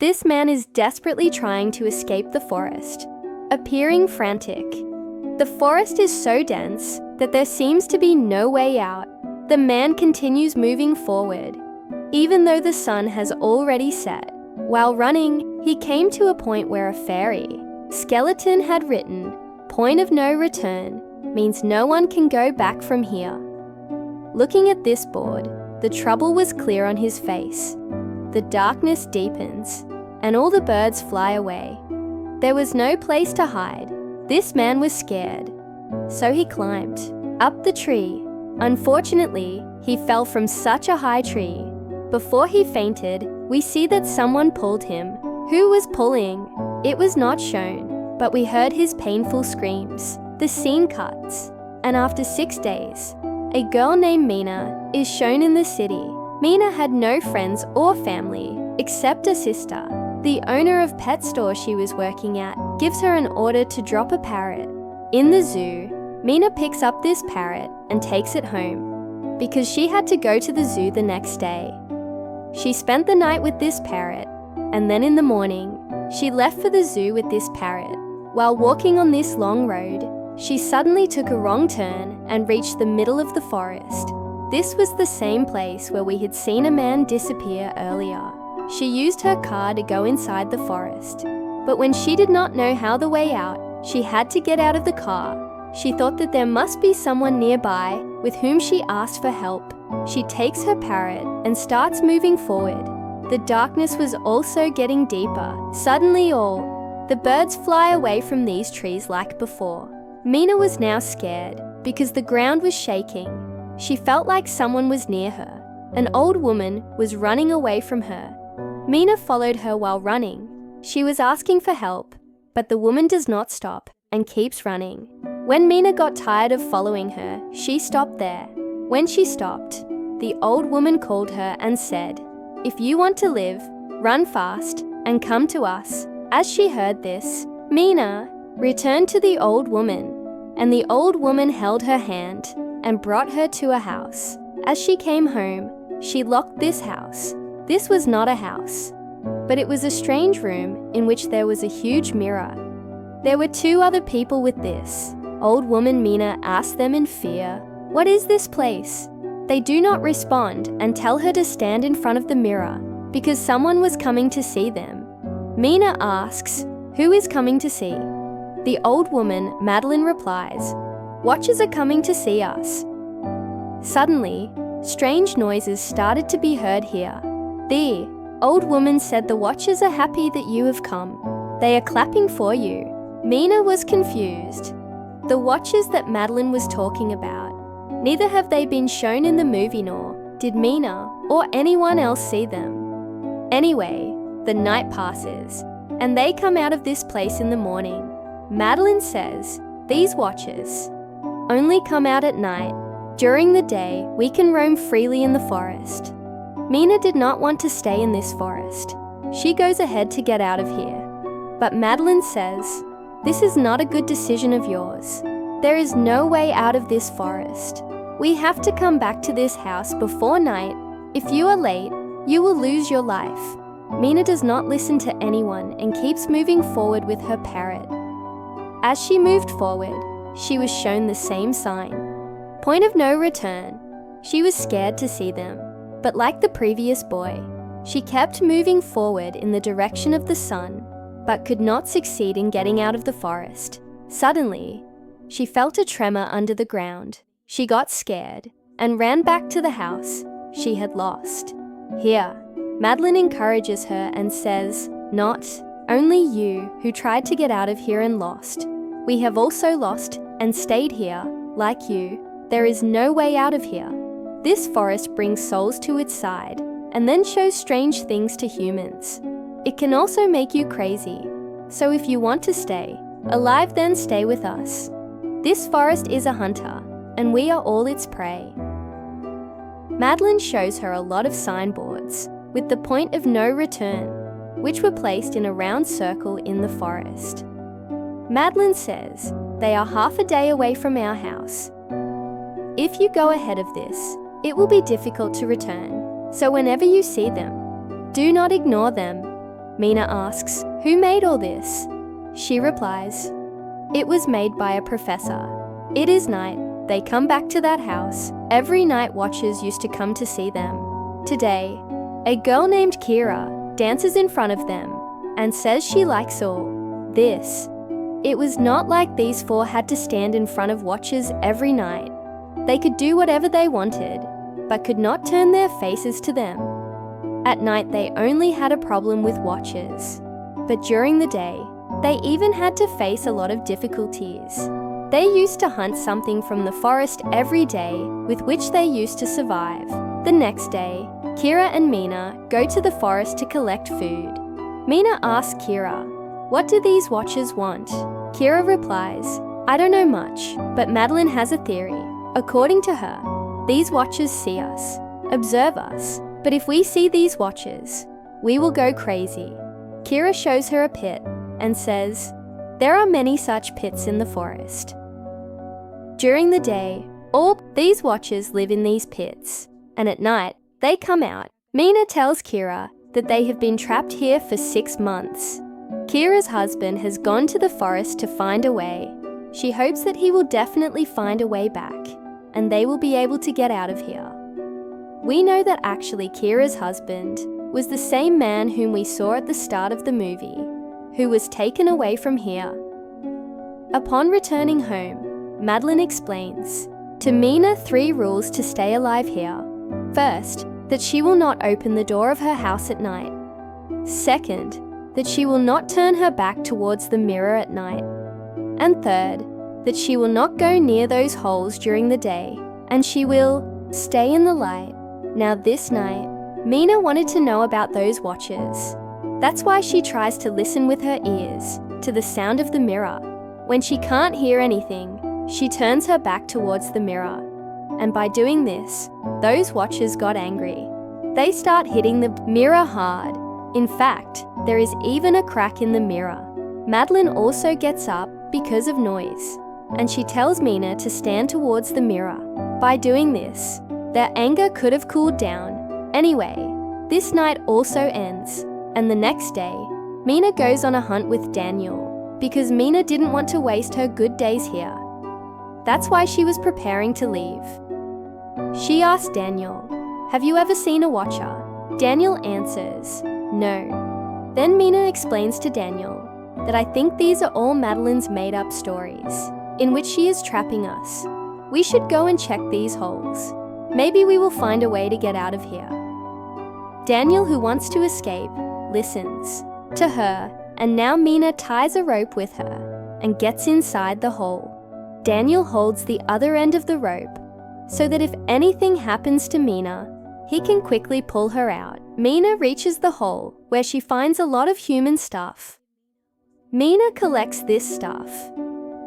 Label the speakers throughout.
Speaker 1: This man is desperately trying to escape the forest, appearing frantic. The forest is so dense that there seems to be no way out. The man continues moving forward, even though the sun has already set. While running, he came to a point where a fairy skeleton had written, "Point of no return means no one can go back from here." Looking at this board, the trouble was clear on his face. The darkness deepens, and all the birds fly away. There was no place to hide. This man was scared, so he climbed up the tree. Unfortunately, he fell from such a high tree. Before he fainted, we see that someone pulled him. Who was pulling? It was not shown, but we heard his painful screams. The scene cuts, and after 6 days, a girl named Mina is shown in the city. Mina had no friends or family except a sister. The owner of pet store she was working at gives her an order to drop a parrot. In the zoo, Mina picks up this parrot and takes it home because she had to go to the zoo the next day. She spent the night with this parrot, and then in the morning, she left for the zoo with this parrot. While walking on this long road, she suddenly took a wrong turn and reached the middle of the forest. This was the same place where we had seen a man disappear earlier. She used her car to go inside the forest, but when she did not know how the way out, she had to get out of the car. She thought that there must be someone nearby with whom she asked for help. She takes her parrot and starts moving forward. The darkness was also getting deeper. Suddenly all the birds fly away from these trees like before. Mina was now scared because the ground was shaking. She felt like someone was near her. An old woman was running away from her. Mina followed her while running. She was asking for help, but the woman does not stop and keeps running. When Mina got tired of following her, she stopped there. When she stopped, the old woman called her and said, "If you want to live, run fast and come to us." As she heard this, Mina returned to the old woman, and the old woman held her hand and brought her to a house. As she came home, she locked this house. This was not a house, but it was a strange room in which there was a huge mirror. There were 2 other people with this. Old woman Mina asked them in fear, "What is this place?" They do not respond and tell her to stand in front of the mirror because someone was coming to see them. Mina asks, "Who is coming to see?" The old woman, Madeline, replies, "Watchers are coming to see us." Suddenly, strange noises started to be heard here. The old woman said, "The watchers are happy that you have come. They are clapping for you." Mina was confused. The watchers that Madeline was talking about, neither have they been shown in the movie, nor did Mina or anyone else see them. Anyway, the night passes, and they come out of this place in the morning. Madeline says, "These watchers only come out at night. During the day, we can roam freely in the forest." Mina did not want to stay in this forest. She goes ahead to get out of here. But Madeline says, "This is not a good decision of yours. There is no way out of this forest. We have to come back to this house before night. If you are late, you will lose your life." Mina does not listen to anyone and keeps moving forward with her parrot. As she moved forward, she was shown the same sign, "Point of no return." She was scared to see them, but like the previous boy, she kept moving forward in the direction of the sun, but could not succeed in getting out of the forest. Suddenly, she felt a tremor under the ground. She got scared and ran back to the house she had lost. Here, Madeline encourages her and says, "Not only you who tried to get out of here and lost. We have also lost and stayed here, like you. There is no way out of here." This forest brings souls to its side and then shows strange things to humans. It can also make you crazy. So if you want to stay alive, then stay with us. This forest is a hunter, and we are all its prey. Madeline shows her a lot of signboards with the point of no return, which were placed in a round circle in the forest. Madeline says, "They are half a day away from our house. If you go ahead of this, it will be difficult to return. So whenever you see them, do not ignore them." Mina asks, "Who made all this?" She replies, "It was made by a professor." It is night. They come back to that house. Every night watchers used to come to see them. Today, a girl named Kira dances in front of them and says she likes all this. It was not like these four had to stand in front of watchers every night. They could do whatever they wanted, but could not turn their faces to them. At night they only had a problem with watchers, but during the day, they even had to face a lot of difficulties. They used to hunt something from the forest every day with which they used to survive. The next day, Kira and Mina go to the forest to collect food. Mina asks Kira, "What do these watchers want?" Kira replies, "I don't know much, but Madeline has a theory. According to her, these watchers see us, observe us, but if we see these watchers, we will go crazy." Kira shows her a pit and says, "There are many such pits in the forest." During the day, all these watchers live in these pits, and at night, they come out. Mina tells Kira that they have been trapped here for 6 months. Kira's husband has gone to the forest to find a way. She hopes that he will definitely find a way back, and they will be able to get out of here. We know that actually Kira's husband was the same man whom we saw at the start of the movie, who was taken away from here. Upon returning home, Madeline explains to Mina 3 rules to stay alive here. First, that she will not open the door of her house at night. Second, that she will not turn her back towards the mirror at night. And third, that she will not go near those holes during the day, and she will stay in the light. Now this night, Mina wanted to know about those watchers. That's why she tries to listen with her ears to the sound of the mirror. When she can't hear anything, she turns her back towards the mirror. And by doing this, those watchers got angry. They start hitting the mirror hard. In fact, there is even a crack in the mirror. Madeline also gets up because of noise, and she tells Mina to stand towards the mirror. By doing this, their anger could have cooled down. Anyway, this night also ends, and the next day, Mina goes on a hunt with Daniel, because Mina didn't want to waste her good days here. That's why she was preparing to leave. She asked Daniel, "Have you ever seen a watcher?" Daniel answers, "No." Then Mina explains to Daniel that I think these are all Madeline's made-up stories, in which she is trapping us. We should go and check these holes. Maybe we will find a way to get out of here. Daniel, who wants to escape, listens to her, and now Mina ties a rope with her and gets inside the hole. Daniel holds the other end of the rope so that if anything happens to Mina, he can quickly pull her out. Mina reaches the hole where she finds a lot of human stuff. Mina collects this stuff.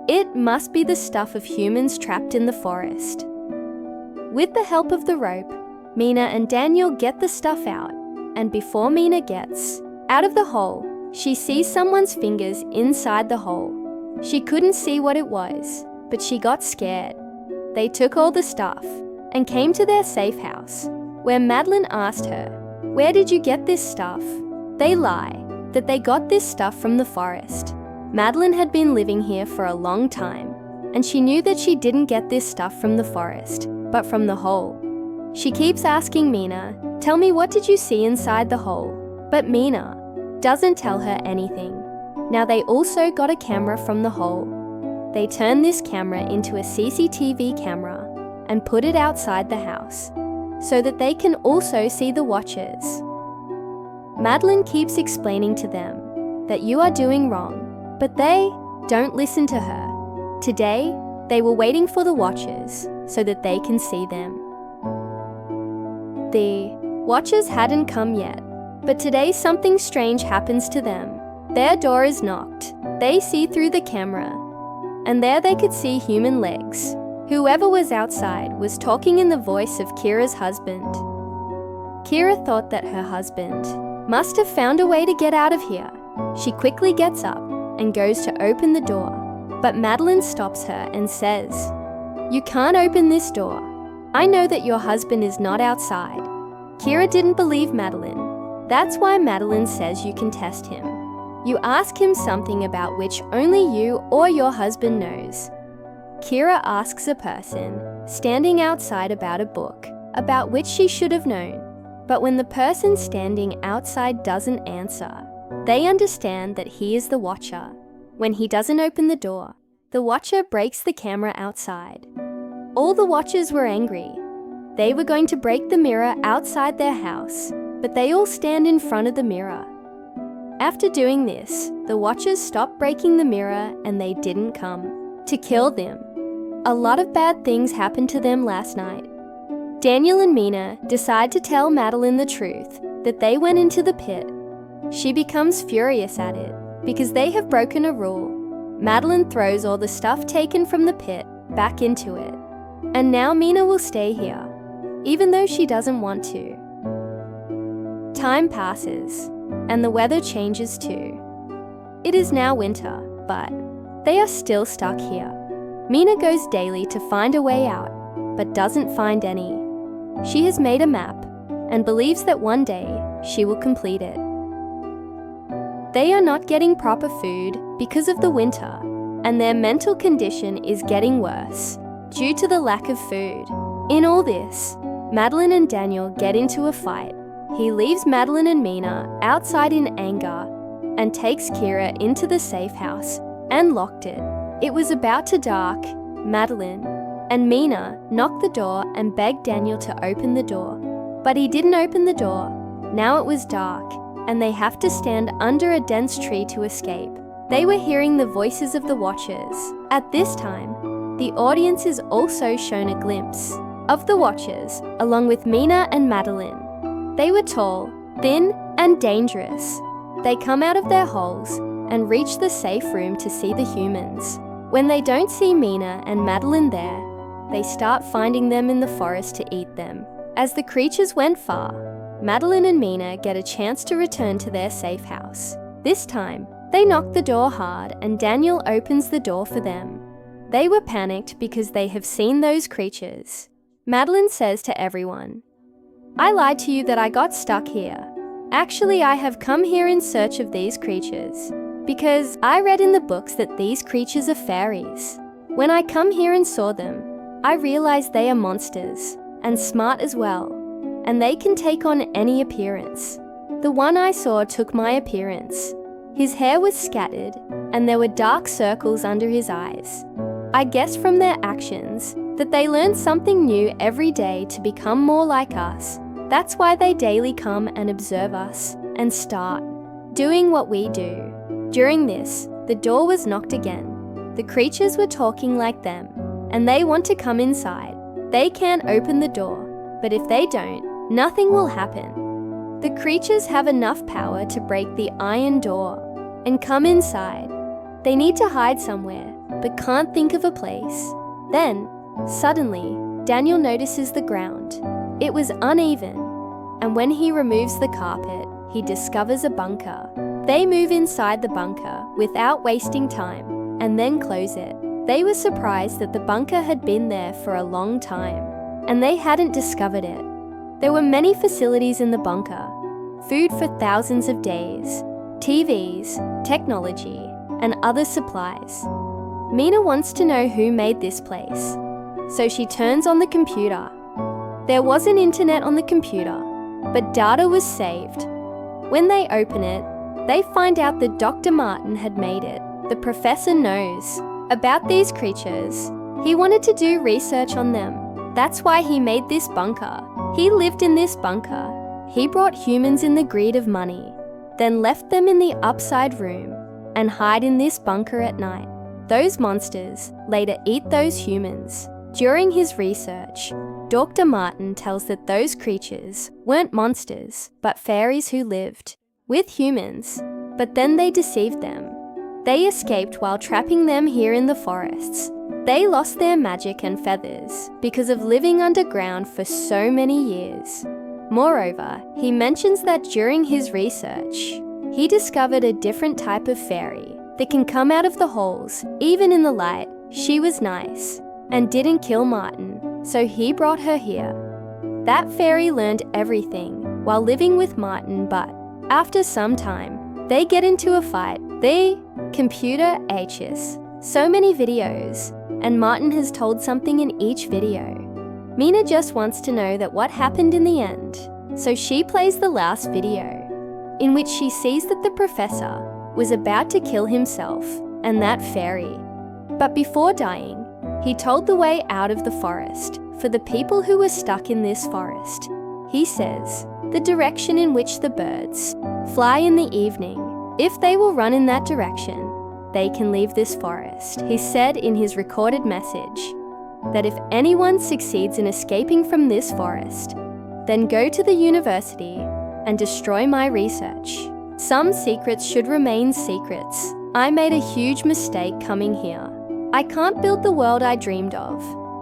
Speaker 1: It must be the stuff of humans trapped in the forest. With the help of the rope, Mina and Daniel get the stuff out, and before Mina gets out of the hole, she sees someone's fingers inside the hole. She couldn't see what it was, but she got scared. They took all the stuff and came to their safe house, where Madeline asked her, "Where did you get this stuff?" They lie that they got this stuff from the forest. Madeline had been living here for a long time, and she knew that she didn't get this stuff from the forest, but from the hole. She keeps asking Mina, "Tell me, what did you see inside the hole?" But Mina doesn't tell her anything. Now they also got a camera from the hole. They turn this camera into a CCTV camera and put it outside the house, so that they can also see the watchers. Madeline keeps explaining to them that you are doing wrong, but they don't listen to her. Today, they were waiting for the watchers so that they can see them. The watchers hadn't come yet, but today something strange happens to them. Their door is knocked. They see through the camera, and there they could see human legs. Whoever was outside was talking in the voice of Kira's husband. Kira thought that her husband must have found a way to get out of here. She quickly gets up and goes to open the door, but Madeline stops her and says, "You can't open this door. I know that your husband is not outside." Kira didn't believe Madeline. That's why Madeline says you can test him. You ask him something about which only you or your husband knows. Kira asks a person standing outside about a book about which she should have known. But when the person standing outside doesn't answer, they understand that he is the watcher. When he doesn't open the door, the watcher breaks the camera outside. All the watchers were angry. They were going to break the mirror outside their house, but they all stand in front of the mirror. After doing this, the watchers stopped breaking the mirror and they didn't come to kill them. A lot of bad things happened to them last night. Daniel and Mina decide to tell Madeline the truth, that they went into the pit. She becomes furious at it because they have broken a rule. Madeline throws all the stuff taken from the pit back into it. And now Mina will stay here, even though she doesn't want to. Time passes, and the weather changes too. It is now winter, but they are still stuck here. Mina goes daily to find a way out, but doesn't find any. She has made a map and believes that one day she will complete it. They are not getting proper food because of the winter, and their mental condition is getting worse due to the lack of food. In all this, Madeline and Daniel get into a fight. He leaves Madeline and Mina outside in anger and takes Kira into the safe house and locked it. It was about to dark. Madeline and Mina knocked the door and begged Daniel to open the door. But he didn't open the door. Now it was dark, and they have to stand under a dense tree to escape. They were hearing the voices of the watchers. At this time, the audience is also shown a glimpse of the watchers, along with Mina and Madeline. They were tall, thin, and dangerous. They come out of their holes and reach the safe room to see the humans. When they don't see Mina and Madeline there, they start finding them in the forest to eat them. As the creatures went far, Madeline and Mina get a chance to return to their safe house. This time, they knock the door hard and Daniel opens the door for them. They were panicked because they have seen those creatures. Madeline says to everyone, "I lied to you that I got stuck here. Actually, I have come here in search of these creatures, because I read in the books that these creatures are fairies. When I come here and saw them, I realized they are monsters, and smart as well, and they can take on any appearance. The one I saw took my appearance. His hair was scattered, and there were dark circles under his eyes. I guess from their actions that they learn something new every day to become more like us. That's why they daily come and observe us and start doing what we do." During this, the door was knocked again. The creatures were talking like them, and they want to come inside. They can't open the door, but if they don't, nothing will happen. The creatures have enough power to break the iron door and come inside. They need to hide somewhere, but can't think of a place. Then, suddenly, Daniel notices the ground. It was uneven, and when he removes the carpet, he discovers a bunker. They move inside the bunker without wasting time, and then close it. They were surprised that the bunker had been there for a long time, and they hadn't discovered it. There were many facilities in the bunker, food for thousands of days, TVs, technology, and other supplies. Mina wants to know who made this place, so she turns on the computer. There wasn't internet on the computer, but data was saved. When they open it, they find out that Dr. Martin had made it. The professor knows about these creatures. He wanted to do research on them. That's why he made this bunker. He lived in this bunker. He brought humans in the greed of money, then left them in the upside room and hide in this bunker at night. Those monsters later eat those humans. During his research, Dr. Martin tells that those creatures weren't monsters, but fairies who lived with humans, but then they deceived them. They escaped while trapping them here in the forests. They lost their magic and feathers because of living underground for so many years. Moreover, he mentions that during his research, he discovered a different type of fairy that can come out of the holes, even in the light. She was nice and didn't kill Martin, so he brought her here. That fairy learned everything while living with Martin, but After some time, they get into a fight. The computer ages so many videos, and Martin has told something in each video. Mina just wants to know that what happened in the end, so she plays the last video, in which she sees that the professor was about to kill himself and that fairy. But before dying, he told the way out of the forest for the people who were stuck in this forest. He says the direction in which the birds fly in the evening. If they will run in that direction, they can leave this forest. He said in his recorded message that if anyone succeeds in escaping from this forest, then go to the university and destroy my research. Some secrets should remain secrets. I made a huge mistake coming here. I can't build the world I dreamed of.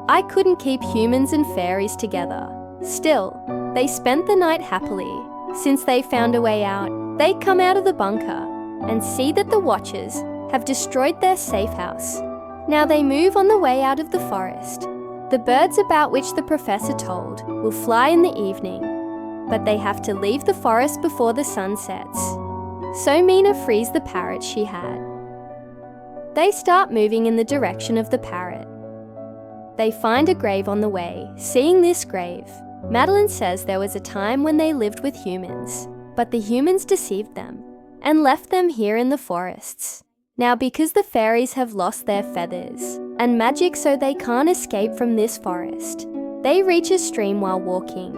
Speaker 1: I couldn't keep humans and fairies together. Still, they spent the night happily. Since they found a way out, they come out of the bunker and see that the Watchers have destroyed their safe house. Now they move on the way out of the forest. The birds about which the professor told will fly in the evening, but they have to leave the forest before the sun sets. So Mina frees the parrot she had. They start moving in the direction of the parrot. They find a grave on the way. Seeing this grave, Madeline says there was a time when they lived with humans, but the humans deceived them and left them here in the forests. Now because the fairies have lost their feathers and magic, so they can't escape from this forest, they reach a stream while walking,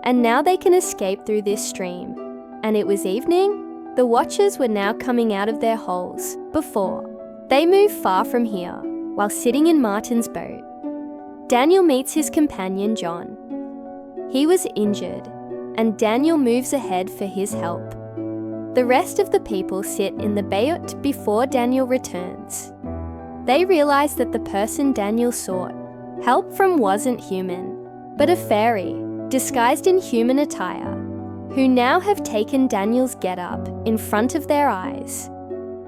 Speaker 1: and now they can escape through this stream. And it was evening. The Watchers were now coming out of their holes. Before they move far from here, while sitting in Martin's boat, Daniel meets his companion John. He was injured, and Daniel moves ahead for his help. The rest of the people sit in the boat before Daniel returns. They realize that the person Daniel sought help from wasn't human, but a fairy disguised in human attire, who now have taken Daniel's get-up in front of their eyes.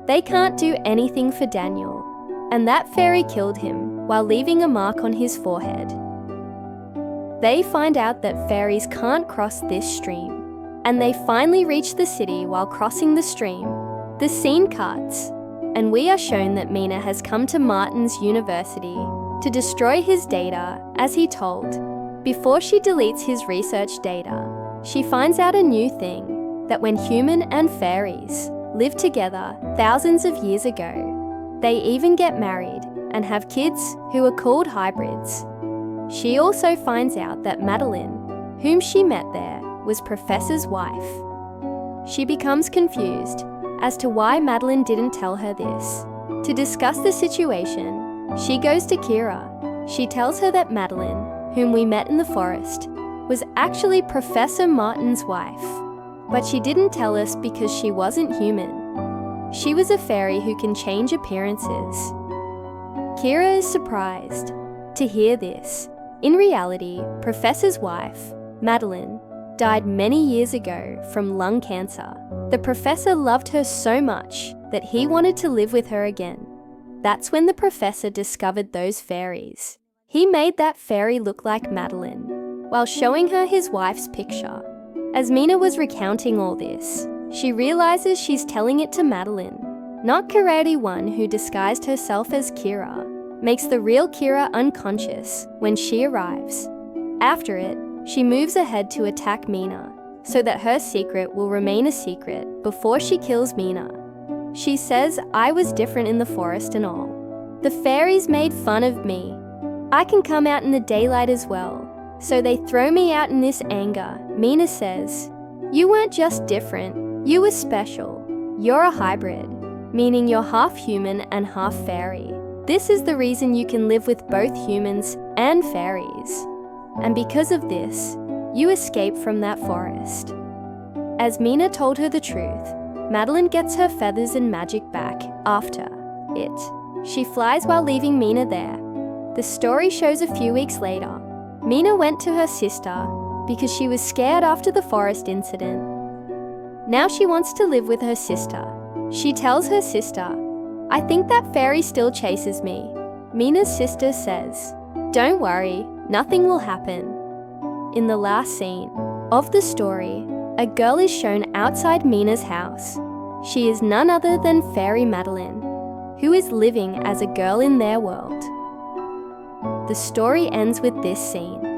Speaker 1: They can't do anything for Daniel, and that fairy killed him while leaving a mark on his forehead. They find out that fairies can't cross this stream, and they finally reach the city. While crossing the stream, the scene cuts, and we are shown that Mina has come to Martin's university to destroy his data, as he told. Before she deletes his research data, she finds out a new thing, that when human and fairies lived together thousands of years ago, they even get married and have kids who are called hybrids. She also finds out that Madeline, whom she met there, was Professor's wife. She becomes confused as to why Madeline didn't tell her this. To discuss the situation, she goes to Kira. She tells her that Madeline, whom we met in the forest, was actually Professor Martin's wife. But she didn't tell us because she wasn't human. She was a fairy who can change appearances. Kira is surprised to hear this. In reality, Professor's wife, Madeline, died many years ago from lung cancer. The professor loved her so much that he wanted to live with her again. That's when the professor discovered those fairies. He made that fairy look like Madeline, while showing her his wife's picture. As Mina was recounting all this, she realizes she's telling it to Madeline, not Karate One, who disguised herself as Kira, makes the real Kira unconscious when she arrives. After it, she moves ahead to attack Mina, so that her secret will remain a secret before she kills Mina. She says, "I was different in the forest and all. The fairies made fun of me. I can come out in the daylight as well, so they throw me out in this anger." Mina says, "You weren't just different, you were special. You're a hybrid, meaning you're half human and half fairy. This is the reason you can live with both humans and fairies. And because of this, you escape from that forest." As Mina told her the truth, Madeline gets her feathers and magic back after it. She flies while leaving Mina there. The story shows a few weeks later. Mina went to her sister because she was scared after the forest incident. Now she wants to live with her sister. She tells her sister, "I think that fairy still chases me." Mina's sister says, "Don't worry, nothing will happen." In the last scene of the story, a girl is shown outside Mina's house. She is none other than Fairy Madeline, who is living as a girl in their world. The story ends with this scene.